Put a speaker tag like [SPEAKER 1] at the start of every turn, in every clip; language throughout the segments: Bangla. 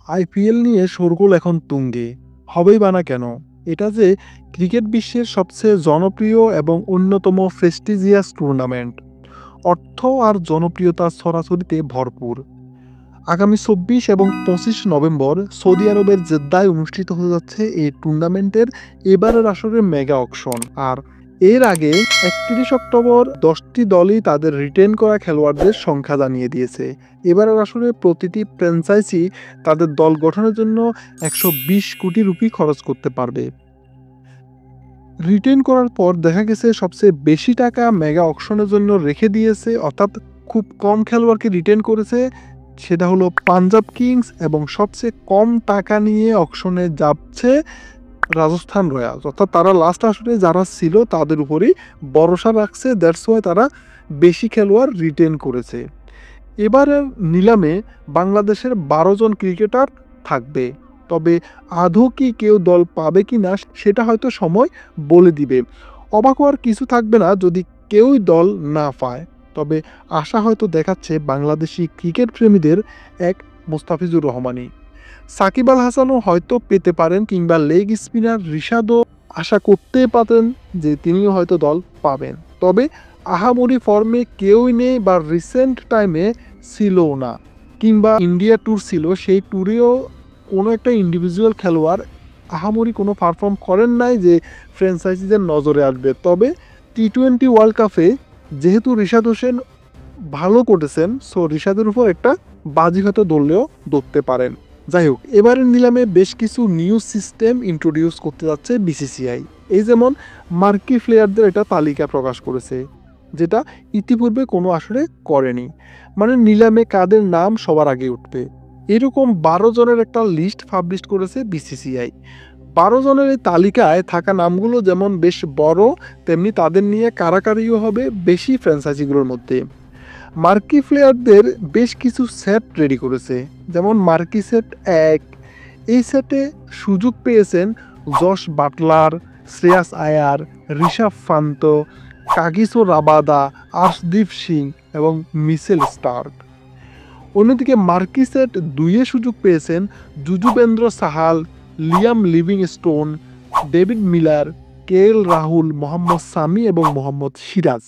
[SPEAKER 1] আইপিএল নিয়ে শোরগোল এখন তুঙ্গে। হবেই বা না কেন? এটা যে ক্রিকেট বিশ্বের সবচেয়ে জনপ্রিয় এবং অন্যতম প্রেস্টিজিয়াস টুর্নামেন্ট। অর্থ আর জনপ্রিয়তার ছড়াছড়িতে ভরপুর। আগামী ২৪ এবং ২৫ নভেম্বর সৌদি আরবের জেদ্দায় অনুষ্ঠিত হতে যাচ্ছে এই টুর্নামেন্টের এবারের আসরের মেগা অকশন। আর এর আগে ৩১ অক্টোবর ১০টি দলই তাদের রিটেন করা খেলোয়াড়দের সংখ্যা জানিয়ে দিয়েছে। এবারের আসরে প্রতিটি ফ্র্যাঞ্চাইজি তাদের দল গঠনের জন্য ১২০ কোটি রুপি খরচ করতে পারবে। রিটেন করার পর দেখা গেছে সবচেয়ে বেশি টাকা মেগা অকশনের জন্য রেখে দিয়েছে, অর্থাৎ খুব কম খেলোয়াড়কে রিটেন করেছে, সেটা হলো পাঞ্জাব কিংস, এবং সবচেয়ে কম টাকা নিয়ে অকশনে যাচ্ছে রাজস্থান রয়্যালস। অর্থাৎ তারা লাস্ট আসরে যারা ছিল তাদের উপরেই ভরসা রাখছে, দ্যাটস ওয়াই তারা বেশি খেলোয়াড় রিটেন করেছে। এবারের নিলামে বাংলাদেশের ১২ জন ক্রিকেটার থাকবে, তবে আদৌ কি কেউ দল পাবে কি না সেটা হয়তো সময় বলে দিবে। অবাক হওয়ার কিছু থাকবে না যদি কেউই দল না পায়, তবে আশা হয়তো দেখাচ্ছে বাংলাদেশি ক্রিকেট প্রেমীদের এক মুস্তাফিজুর রহমানই। সাকিব আল হাসানও হয়তো পেতে পারেন, কিংবা লেগ স্পিনার রিশাদও আশা করতেই পারেন যে তিনিও হয়তো দল পাবেন। তবে আহামরি ফর্মে কেউই নেই, বা রিসেন্ট টাইমে ছিলও না, কিংবা ইন্ডিয়া ট্যুর ছিল, সেই ট্যুরেও কোনো একটা ইন্ডিভিজুয়াল খেলোয়াড় আহামরি কোনো পারফর্ম করেন নাই যে ফ্র্যাঞ্চাইজিদের নজরে আসবে। তবে টি-20 ওয়ার্ল্ড কাপে যেহেতু রিশাদ হোসেন ভালো করেছেন, সো রিশাদের উপর একটা বাজি হয়তো ধরলেও ধরতে পারেন। যাই হোক, এবারের নিলামে বেশ কিছু নিউ সিস্টেম ইন্ট্রোডিউস করতে যাচ্ছে বিসিসিআই। এই যেমন মার্কি প্লেয়ারদের একটা তালিকা প্রকাশ করেছে, যেটা ইতিপূর্বে কোনো আসরে করেনি। মানে নিলামে কাদের নাম সবার আগে উঠবে, এরকম ১২ জনের একটা লিস্ট পাবলিশ করেছে বিসিসিআই। ১২ জনের এই তালিকায় থাকা নামগুলো যেমন বেশ বড়, তেমনি তাদের নিয়ে কারাকারিও হবে বেশি ফ্র্যাঞ্চাইজিগুলোর মধ্যে। মার্কি প্লেয়ারদের বেশ কিছু সেট রেডি করেছে, যেমন মার্কি সেট ১। এই সেটে সুযোগ পেয়েছেন Jos Buttler, Shreyas Iyer, Rishabh Pant, Kagiso Rabada, Arshdeep Singh এবং মিচেল স্টার্ক। অন্যদিকে মার্কি সেট ২-এ সুযোগ পেয়েছেন Yuzvendra Chahal, Liam Livingstone, David Miller, KL Rahul, Mohammed Shami এবং মোহাম্মদ সিরাজ।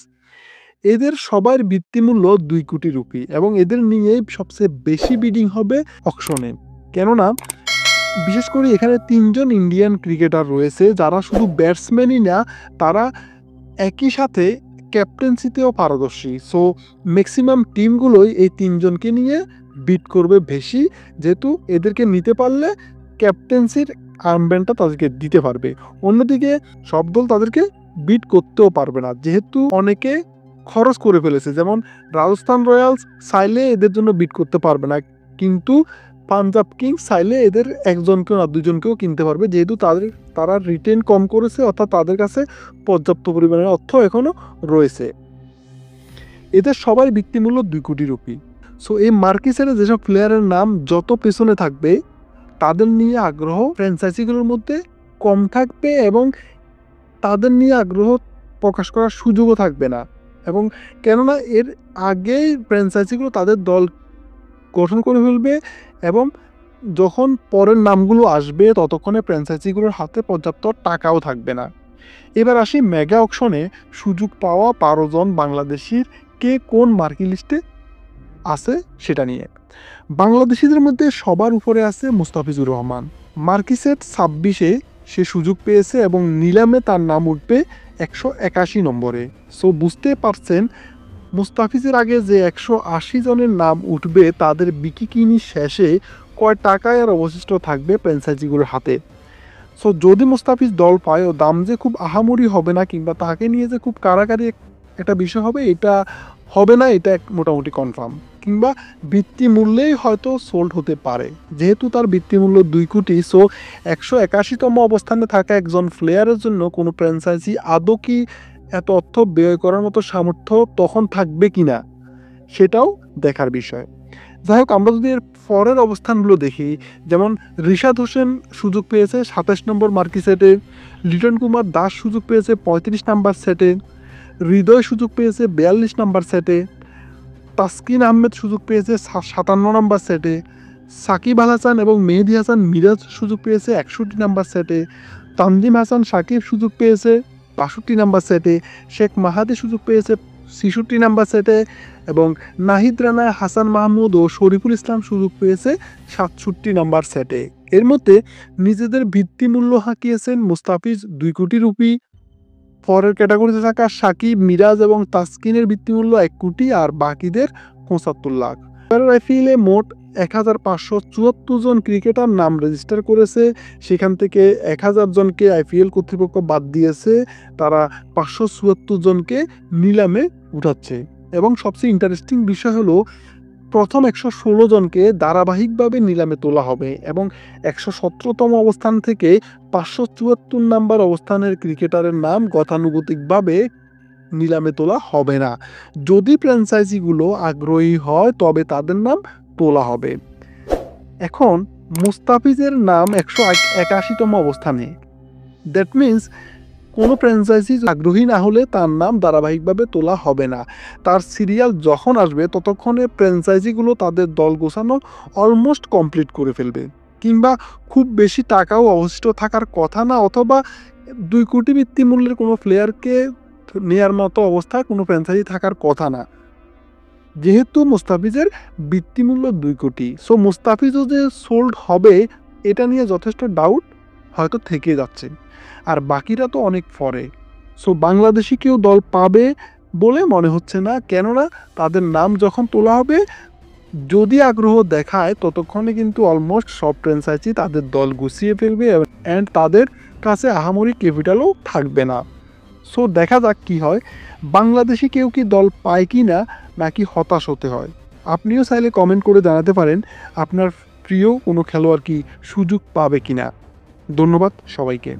[SPEAKER 1] এদের সবার ভিত্তিমূল্য ২ কোটি রুপি, এবং এদের নিয়েই সবচেয়ে বেশি বিডিং হবে অকশনে। কেননা বিশেষ করে এখানে ৩ জন ইন্ডিয়ান ক্রিকেটার রয়েছে যারা শুধু ব্যাটসম্যানই না, তারা একই সাথে ক্যাপ্টেন্সিতেও পারদর্শী। সো ম্যাক্সিমাম টিমগুলোই এই ৩ জনকে নিয়ে বিট করবে বেশি, যেহেতু এদেরকে নিতে পারলে ক্যাপ্টেন্সির আর্মব্যান্ডটা তাদেরকে দিতে পারবে। অন্যদিকে সব দল তাদেরকে বিট করতেও পারবে না, যেহেতু অনেকে খরচ করে ফেলেছে। যেমন রাজস্থান রয়্যালস চাইলে এদের জন্য বিট করতে পারবে না, কিন্তু পাঞ্জাব কিংস চাইলে এদের একজনকেও না দুজনকেও কিনতে পারবে, যেহেতু তারা রিটেন কম করেছে, অর্থাৎ তাদের কাছে পর্যাপ্ত পরিমাণের অর্থ এখনও রয়েছে। এদের সবার ভিত্তিমূল্য ২ কোটি রুপি। সো এই মার্কি সেটে যেসব প্লেয়ারের নাম যত পেছনে থাকবে, তাদের নিয়ে আগ্রহ ফ্র্যাঞ্চাইজিগুলোর মধ্যে কম থাকবে, এবং তাদের নিয়ে আগ্রহ প্রকাশ করার সুযোগও থাকবে না। এবং কেননা এর আগেই ফ্র্যাঞ্চাইজিগুলো তাদের দল গঠন করে ফেলবে, এবং যখন পরের নামগুলো আসবে ততক্ষণে ফ্র্যাঞ্চাইজিগুলোর হাতে পর্যাপ্ত টাকাও থাকবে না। এবার আসি মেগা অকশনে সুযোগ পাওয়া ১২ জন বাংলাদেশির কে কোন মার্কি লিস্টে আছে সেটা নিয়ে। বাংলাদেশিদের মধ্যে সবার উপরে আছে মুস্তাফিজুর রহমান। মার্কি সেট ২৬-এ সে সুযোগ পেয়েছে, এবং নিলামে তার নাম উঠবে ১৮১ নম্বরে। সো বুঝতে পারছেন মুস্তাফিজের আগে যে ১৮০ জনের নাম উঠবে, তাদের বিকিকিনি শেষে কয় টাকায় আর অবশিষ্ট থাকবে ফ্র্যাঞ্চাইজিগুলোর হাতে। সো যদি মুস্তাফিজ দল পায়, ও দাম যে খুব আহামরি হবে না, কিংবা তাকে নিয়ে যে খুব কারাকারি একটা বিষয় হবে, এটা হবে না, এটা মোটামুটি কনফার্ম। কিংবা ভিত্তি মূল্যেই হয়তো সোল্ড হতে পারে, যেহেতু তার ভিত্তিমূল্য ২ কোটি। সো ১৮১তম অবস্থানে থাকা একজন প্লেয়ারের জন্য কোনো ফ্র্যাঞ্চাইজি আদৌ কি এত অর্থ ব্যয় করার মতো সামর্থ্য তখন থাকবে কিনা, সেটাও দেখার বিষয়। যাই হোক, আমরা যদি এর পরের অবস্থানগুলো দেখি, যেমন ঋষাদ হোসেন সুযোগ পেয়েছে ২৭ নম্বর মার্কি সেটে, লিটন কুমার দাস সুযোগ পেয়েছে ৩৫ নাম্বার সেটে, হৃদয় সুযোগ পেয়েছে ৪২ নাম্বার সেটে, তাসকিন আহমেদ সুযোগ পেয়েছে ৫৭ নাম্বার সেটে, সাকিব আল হাসান এবং মেহেদী হাসান মিরাজ সুযোগ পেয়েছে 61 নাম্বার সেটে, তানজিম হাসান সাকিব সুযোগ পেয়েছে 62 নাম্বার সেটে, শেখ মাহাদি সুযোগ পেয়েছে 66 নাম্বার সেটে এবং নাহিদ রানা, হাসান মাহমুদ ও শরীফুল ইসলাম সুযোগ পেয়েছে 67 নাম্বার সেটে। এর মধ্যে নিজেদের ভিত্তিমূল্য হাঁকিয়েছেন মুস্তাফিজ 2 কোটি রুপি, পরের ক্যাটাগরিতে থাকা সাকিব, মিরাজ এবং তাসকিনের ভিত্তিমূল্য 1 কোটি আর বাকিদের 75 লাখ। আইপিএলে মোট 1574 জন ক্রিকেটার নাম রেজিস্টার করেছে, সেখান থেকে 1000 জনকে আইপিএল কর্তৃপক্ষ বাদ দিয়েছে, তারা 574 জনকে নিলামে উঠাচ্ছে। এবং সবচেয়ে ইন্টারেস্টিং বিষয় হলো প্রথম 116 জনকে ধারাবাহিকভাবে নিলামে তোলা হবে এবং 117তম অবস্থান থেকে 574 নাম্বার অবস্থানের ক্রিকেটারের নাম গতানুগতিকভাবে নিলামে তোলা হবে না। যদি ফ্র্যাঞ্চাইজিগুলো আগ্রহী হয় তবে তাদের নাম তোলা হবে। এখন মুস্তাফিজের নাম 181তম অবস্থানে। দ্যাট মিন্স কোনো ফ্র্যাঞ্চাইজি আগ্রহী না হলে তার নাম ধারাবাহিকভাবে তোলা হবে না। তার সিরিয়াল যখন আসবে ততক্ষণে ফ্র্যাঞ্চাইজিগুলো তাদের দল গোছানো অলমোস্ট কমপ্লিট করে ফেলবে, কিংবা খুব বেশি টাকাও অবশিষ্ট থাকার কথা না, অথবা 2 কোটি ভিত্তিমূল্যের কোনো প্লেয়ারকে নেয়ার মতো অবস্থায় কোনো ফ্র্যাঞ্চাইজি থাকার কথা না। যেহেতু মুস্তাফিজের ভিত্তিমূল্য 2 কোটি, সো মুস্তাফিজও যে সোল্ড হবে এটা নিয়ে যথেষ্ট ডাউট হয়তো থেকে যাচ্ছে। আর বাকিরা তো অনেক পরে, সো বাংলাদেশি কেউ দল পাবে বলে মনে হচ্ছে না, কেননা তাদের নাম যখন তোলা হবে যদি আগ্রহ দেখায় ততক্ষণে কিন্তু অলমোস্ট সব ফ্র্যাঞ্চাইজি তাদের দল গুছিয়ে ফেলবে অ্যান্ড তাদের কাছে আহামরি ক্যাপিটালও থাকবে না। সো দেখা যাক কি হয়, বাংলাদেশি কেউ কি দল পায় কি না, নাকি হতাশ হতে হয়। আপনিও চাইলে কমেন্ট করে জানাতে পারেন আপনার প্রিয় কোনো খেলোয়াড় কি সুযোগ পাবে কিনা। ধন্যবাদ সবাইকে।